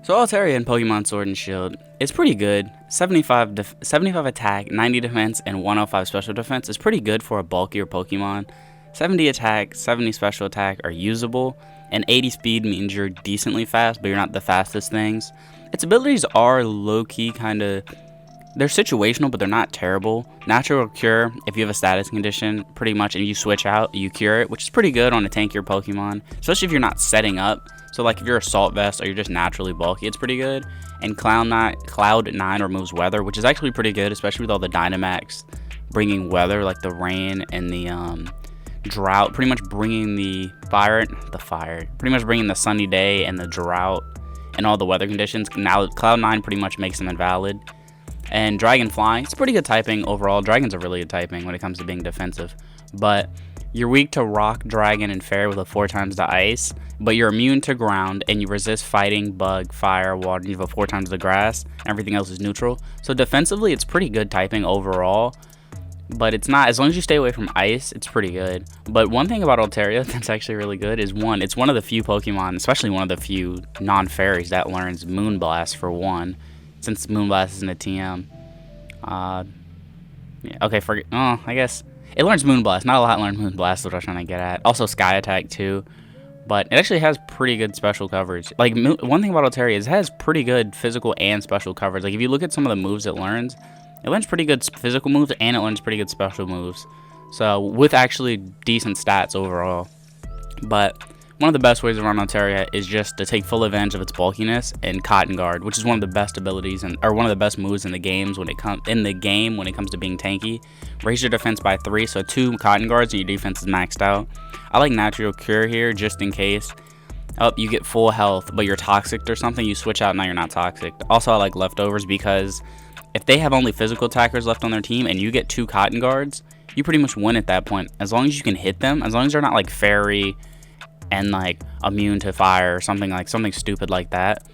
So Altaria in Pokemon Sword and Shield is pretty good. 75 attack, 90 defense, and 105 special defense is pretty good for a bulkier Pokemon. 70 attack, 70 special attack are usable, and 80 speed means you're decently fast, but you're not the fastest things. Its abilities are low-key they're situational, but they're not terrible. Natural Cure, if you have a status condition, pretty much, and you switch out, you cure it, which is pretty good on a tankier Pokemon, especially if you're not setting up. So like if you're Assault Vest or you're just naturally bulky, it's pretty good. And Cloud9 removes weather, which is actually pretty good, especially with all the Dynamax bringing weather, like the rain and the drought, pretty much bringing pretty much bringing the sunny day and the drought and all the weather conditions. Now Cloud9 pretty much makes them invalid. And Dragonfly, it's pretty good typing overall. Dragon's a really good typing when it comes to being defensive. But you're weak to Rock, Dragon, and Fairy with a 4 times the Ice. But you're immune to Ground, and you resist Fighting, Bug, Fire, Water, and you have a 4 times the Grass. Everything else is neutral. So defensively, it's pretty good typing overall. But it's not, as long as you stay away from Ice, it's pretty good. But one thing about Altaria that's actually really good is it's one of the few Pokemon, especially one of the few non-fairies that learns Moonblast for one. Since Moonblast isn't a TM. Yeah, okay, I guess it learns Moonblast. Not a lot learn Moonblast, what I was trying to get at. Also Sky Attack too. But it actually has pretty good special coverage. Like, one thing about Altaria is it has pretty good physical and special coverage. Like, if you look at some of the moves it learns pretty good physical moves and it learns pretty good special moves. So, with actually decent stats overall. But one of the best ways to run Altaria is just to take full advantage of its bulkiness and Cotton Guard, which is one of the best abilities or one of the best moves in the game when it comes to being tanky. Raise your defense by 3, so 2 Cotton Guards and your defense is maxed out. I like Natural Cure here just in case. You get full health, but you're toxic or something. You switch out, now you're not toxic. Also, I like Leftovers because if they have only physical attackers left on their team and you get 2 Cotton Guards, you pretty much win at that point. As long as you can hit them, as long as they're not like Fairy and like immune to fire or something stupid like that,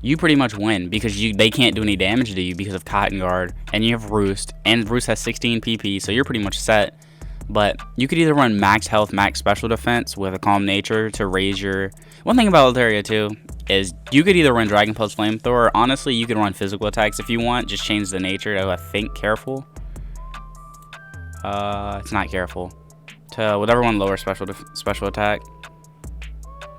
you pretty much win because they can't do any damage to you because of Cotton Guard, and you have Roost, and Roost has 16 PP, so you're pretty much set. But you could either run max health, max special defense with a Calm Nature to raise your... One thing about Altaria too is you could either run Dragon Pulse Flamethrower, or honestly you could run physical attacks if you want, just change the nature to, I think, Careful. It's not Careful. To whatever one lower special attack.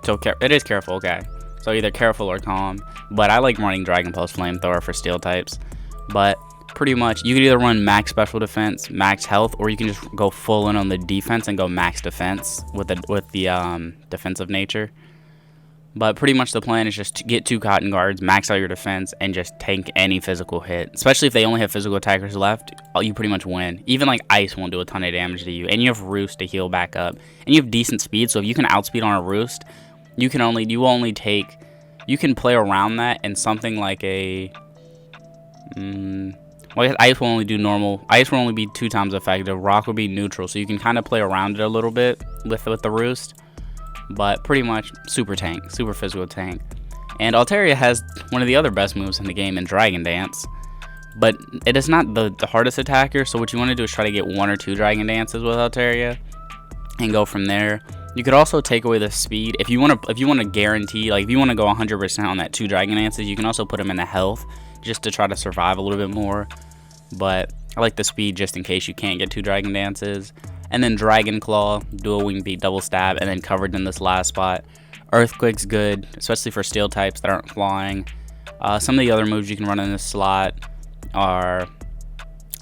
So it is Careful, okay. So either Careful or Calm. But I like running Dragon Pulse Flamethrower for steel types. But pretty much, you can either run max special defense, max health, or you can just go full in on the defense and go max defense with the defensive nature. But pretty much the plan is just to get 2 Cotton Guards, max out your defense, and just tank any physical hit. Especially if they only have physical attackers left, you pretty much win. Even like Ice won't do a ton of damage to you. And you have Roost to heal back up. And you have decent speed, so if you can outspeed on a Roost, you can play around that in something like a... well, Ice will only do normal. Ice will only be 2 times effective. Rock will be neutral, so you can kind of play around it a little bit with the Roost. But pretty much super tank, super physical tank. And Altaria has one of the other best moves in the game in Dragon Dance. But it is not the hardest attacker, so what you want to do is try to get 1 or 2 Dragon Dances with Altaria and go from there. You could also take away the speed. If you want to guarantee, like if you want to go 100% on that 2 Dragon Dances, you can also put them in the health just to try to survive a little bit more. But I like the speed just in case you can't get 2 Dragon Dances. And then Dragon Claw, Dual Wing Beat, Double Stab, and then covered in this last spot. Earthquake's good, especially for steel types that aren't flying. Some of the other moves you can run in this slot are...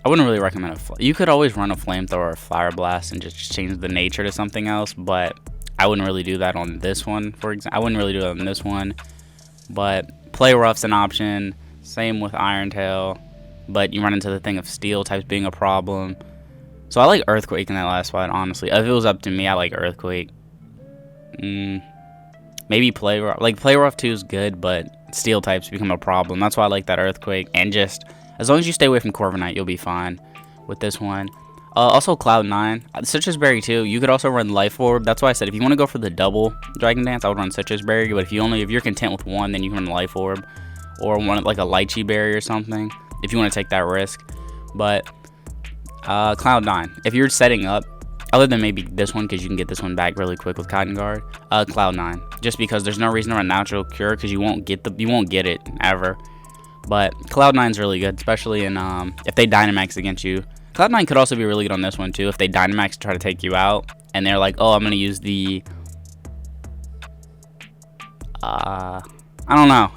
I wouldn't really recommend you could always run a Flamethrower or Fire Blast and just change the nature to something else, but I wouldn't really do that on this one, for example. I wouldn't really do that on this one. But Play Rough's an option. Same with Iron Tail. But you run into the thing of steel types being a problem. So I like Earthquake in that last spot, honestly. If it was up to me, I like Earthquake. Maybe Play Rough. Like, Play Rough 2 is good, but steel types become a problem. That's why I like that Earthquake. And just, as long as you stay away from Corviknight, you'll be fine with this one. Also, Cloud9. Citrus Berry, too. You could also run Life Orb. That's why I said if you want to go for the double Dragon Dance, I would run Citrus Berry. But if you're content with one, then you can run Life Orb. Or one like a Lychee Berry or something, if you want to take that risk. But Cloud9, if you're setting up other than maybe this one, because you can get this one back really quick with Cotton Guard. Cloud9, just because there's no reason to run Natural Cure, because you won't get it ever. But Cloud9's really good, especially in if they Dynamax against you. Cloud9 could also be really good on this one too, if they Dynamax to try to take you out, and they're like, oh, I'm gonna use the I don't know.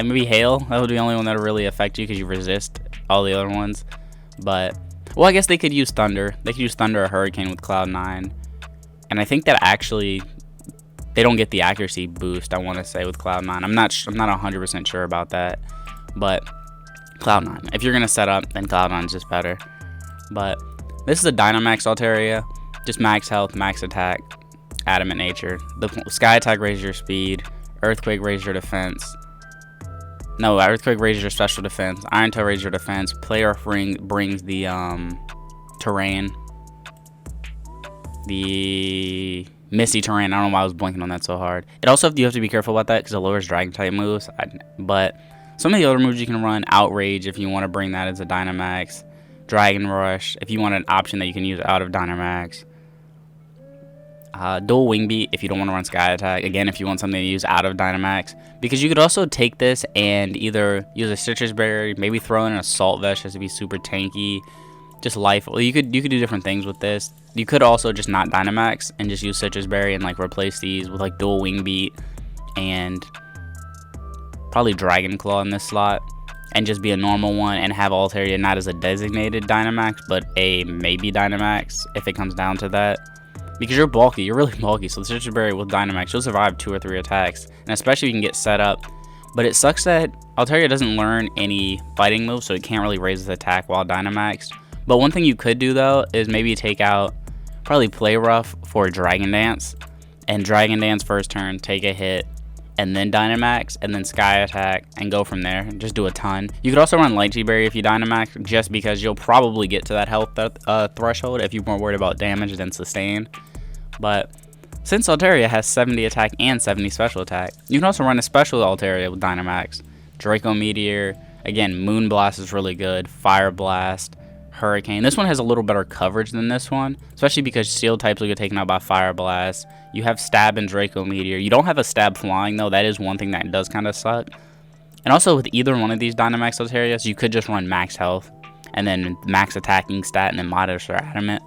Maybe Hail. That would be the only one that would really affect you because you resist all the other ones. But, well, I guess they could use Thunder. They could use Thunder or Hurricane with Cloud9. And I think that actually, they don't get the accuracy boost, I want to say, with Cloud9. I'm not 100% sure about that. But, Cloud9. If you're going to set up, then Cloud9 is just better. But, this is a Dynamax Altaria. Just max health, max attack, adamant nature. The Sky Attack raises your speed. Earthquake raises your defense. No, Earthquake raises your special defense. Iron Tail raises your defense. Player brings the terrain. The Misty terrain. I don't know why I was blanking on that so hard. It also, you have to be careful about that because it lowers Dragon type moves. But some of the other moves you can run, Outrage if you want to bring that as a Dynamax. Dragon Rush if you want an option that you can use out of Dynamax. Dual Wing Beat if you don't want to run Sky Attack. Again, if you want something to use out of Dynamax. Because you could also take this and either use a Citrus Berry, maybe throw in an Assault Vest just to be super tanky. Just life. Well, you could do different things with this. You could also just not Dynamax and just use Citrus Berry and like replace these with like Dual Wing Beat and probably Dragon Claw in this slot. And just be a normal one and have Altaria not as a designated Dynamax, but a maybe Dynamax if it comes down to that. Because you're bulky, you're really bulky, so the Citrus Berry with Dynamax, you'll survive 2 or 3 attacks. And especially if you can get set up. But it sucks that Altaria doesn't learn any fighting moves, so it can't really raise its attack while Dynamaxed. But one thing you could do, though, is maybe take out, probably Play Rough for Dragon Dance. And Dragon Dance first turn, take a hit, and then Dynamax, and then Sky Attack, and go from there. Just do a ton. You could also run Lychee Berry if you Dynamax, just because you'll probably get to that health threshold if you're more worried about damage than sustain. But since Altaria has 70 attack and 70 special attack, you can also run a special Altaria with Dynamax. Draco Meteor, again, Moonblast is really good, Fire Blast, Hurricane. This one has a little better coverage than this one, especially because Steel types will get taken out by Fire Blast. You have Stab and Draco Meteor. You don't have a Stab flying, though. That is one thing that does kind of suck. And also, with either one of these Dynamax Altarias, you could just run max health, and then max attacking stat, and then Modest or Adamant,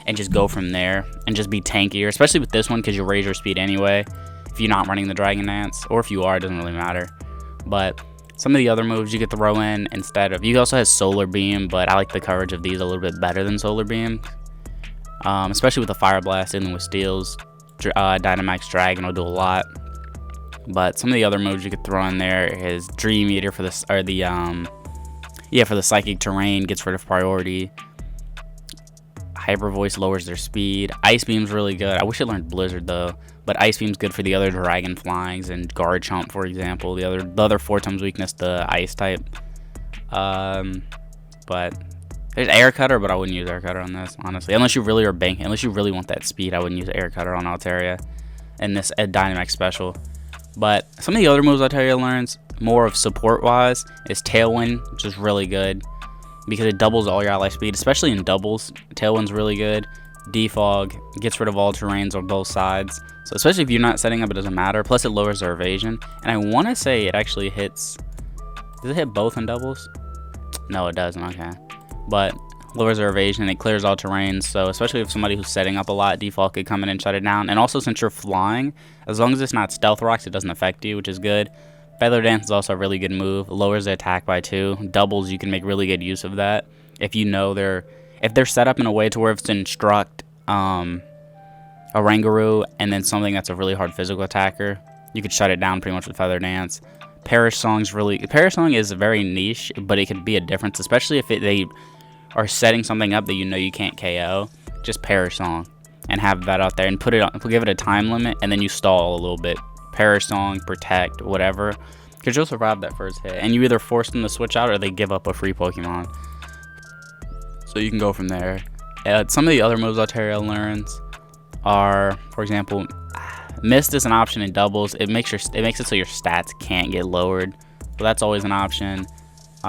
and just go from there, and just be tankier, especially with this one, because you raise your speed anyway, if you're not running the Dragon Dance, or if you are, it doesn't really matter. But some of the other moves you could throw in instead of, you also have Solar Beam, but I like the coverage of these a little bit better than Solar Beam, especially with the Fire Blast, and with Steels, Dynamax Dragon will do a lot. But some of the other moves you could throw in there is Dream Eater for the, for the Psychic Terrain, gets rid of priority. Hyper Voice lowers their speed. Ice Beam's really good. I wish it learned Blizzard though, but Ice Beam's good for the other Dragon Flyings and Guard Chomp, for example. The other 4 times weakness, the Ice type. But there's Air Cutter, but I wouldn't use Air Cutter on this, honestly. Unless you really are banking, unless you really want that speed, I wouldn't use Air Cutter on Altaria and this Dynamax special. But some of the other moves Altaria learns, more of support-wise, is Tailwind, which is really good because it doubles all your ally speed, especially in doubles. Tailwind's really good. Defog gets rid of all terrains on both sides, so especially if you're not setting up, it doesn't matter. Plus, it lowers their evasion, and I want to say it actually hits. Does it hit both in doubles? No, it doesn't. Okay, but lowers their evasion. It clears all terrains, so especially if somebody who's setting up a lot, Default could come in and shut it down. And also, since you're flying, as long as it's not Stealth Rocks, it doesn't affect you, which is good. Feather Dance is also a really good move. Lowers the attack by 2. Doubles, you can make really good use of that. If you know if they're set up in a way to where it's Instruct, Oranguru, and then something that's a really hard physical attacker, you could shut it down pretty much with Feather Dance. Perish Song is very niche, but it could be a difference, especially if they are setting something up that you know you can't KO. Just Perish Song and have that out there and give it a time limit, and then you stall a little bit. Perish Song, Protect, whatever, because you'll survive that first hit, and you either force them to switch out or they give up a free Pokemon. So you can go from there. Some of the other moves Altaria learns are, for example, Mist is an option in doubles. It makes it so your stats can't get lowered, so that's always an option.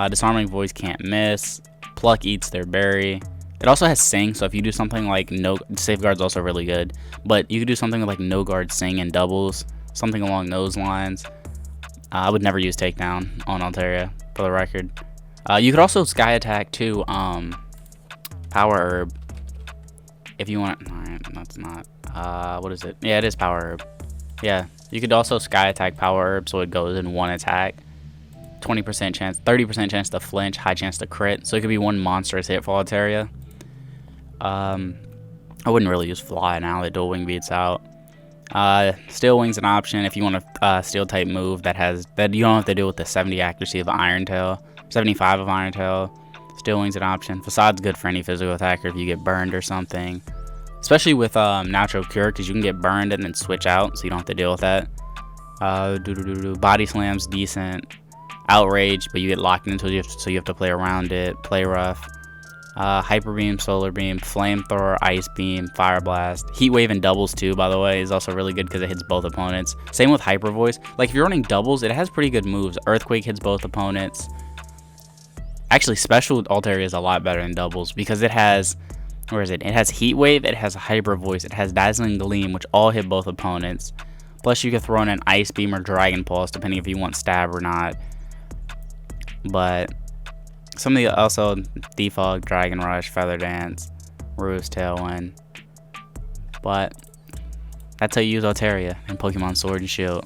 Disarming Voice can't miss. Pluck eats their berry. It also has Sing, so if you do something like no Safeguard's also really good, but you could do something like no guard Sing and doubles, something along those lines. I would never use Takedown on Altaria, for the record. You could also Sky Attack too, Power Herb, if you want. Alright, that's not. What is it? Yeah, it is Power Herb. Yeah, you could also Sky Attack Power Herb, so it goes in one attack. 20% chance, 30% chance to flinch, high chance to crit. So it could be one monstrous hit for Altaria. I wouldn't really use Fly now that Dual Wing beats out. Steel Wing's an option if you want a Steel type move that you don't have to deal with the 70 accuracy of Iron Tail, 75 of Iron Tail. Steel Wing's an option. Facade's good for any physical attacker if you get burned or something. Especially with Natural Cure, because you can get burned and then switch out, so you don't have to deal with that. Body Slam's decent. Outrage, but you get locked into it, so you have to play around it. Play Rough. Hyper Beam, Solar Beam, Flamethrower, Ice Beam, Fire Blast. Heat Wave and doubles too, by the way, is also really good because it hits both opponents. Same with Hyper Voice. Like if you're running doubles, it has pretty good moves. Earthquake hits both opponents. Actually, Special Altaria is a lot better than doubles because it has, where is it? It has Heat Wave, it has Hyper Voice, it has Dazzling Gleam, which all hit both opponents. Plus you can throw in an Ice Beam or Dragon Pulse, depending if you want stab or not. But some of the also Defog, Dragon Rush, Feather Dance, Roost, Tailwind. But that's how you use Altaria in Pokemon Sword and Shield.